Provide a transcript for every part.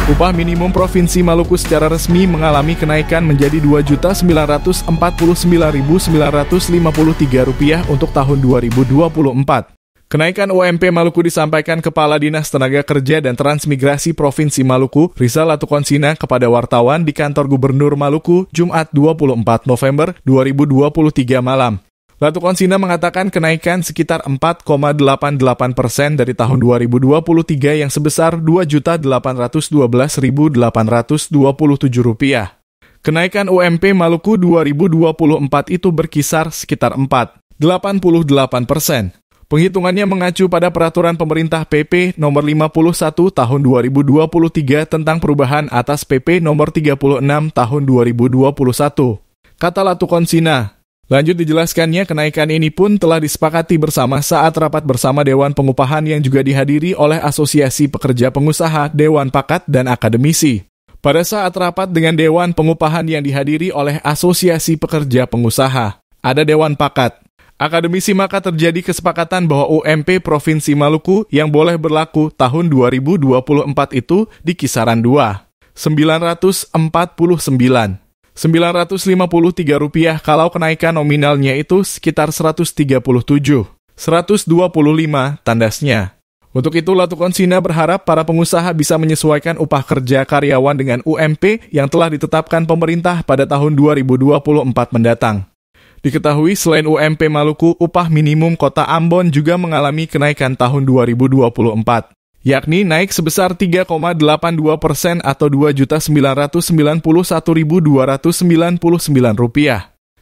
Upah minimum Provinsi Maluku secara resmi mengalami kenaikan menjadi Rp2.949.953 untuk tahun 2024. Kenaikan UMP Maluku disampaikan Kepala Dinas Tenaga Kerja dan Transmigrasi Provinsi Maluku, Rizal Latukonsina, kepada wartawan di Kantor Gubernur Maluku, Jumat 24 November 2023 malam. Latukonsina mengatakan kenaikan sekitar 4,88% dari tahun 2023 yang sebesar Rp2.812.827. Kenaikan UMP Maluku 2024 itu berkisar sekitar 4,88%. Penghitungannya mengacu pada Peraturan Pemerintah PP Nomor 51 Tahun 2023 tentang perubahan atas PP Nomor 36 Tahun 2021. Kata Latukonsina. Lanjut dijelaskannya, kenaikan ini pun telah disepakati bersama saat rapat bersama Dewan Pengupahan yang juga dihadiri oleh Asosiasi Pekerja Pengusaha, Dewan Pakat, dan Akademisi. Pada saat rapat dengan Dewan Pengupahan yang dihadiri oleh Asosiasi Pekerja Pengusaha, ada Dewan Pakat, Akademisi, maka terjadi kesepakatan bahwa UMP Provinsi Maluku yang boleh berlaku tahun 2024 itu di kisaran Rp949.953 kalau kenaikan nominalnya itu sekitar 137.125 tandasnya. Untuk itu, Latukonsina berharap para pengusaha bisa menyesuaikan upah kerja karyawan dengan UMP yang telah ditetapkan pemerintah pada tahun 2024 mendatang. Diketahui selain UMP Maluku, upah minimum Kota Ambon juga mengalami kenaikan tahun 2024. Yakni naik sebesar 3,82% atau Rp2.991.299.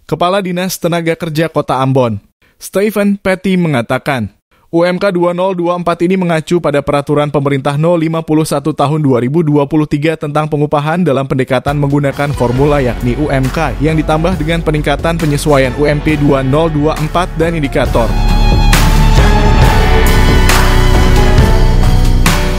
Kepala Dinas Tenaga Kerja Kota Ambon, Stephen Petty, mengatakan, UMK 2024 ini mengacu pada Peraturan Pemerintah No. 51 Tahun 2023 tentang pengupahan dalam pendekatan menggunakan formula yakni UMK yang ditambah dengan peningkatan penyesuaian UMP 2024 dan indikator.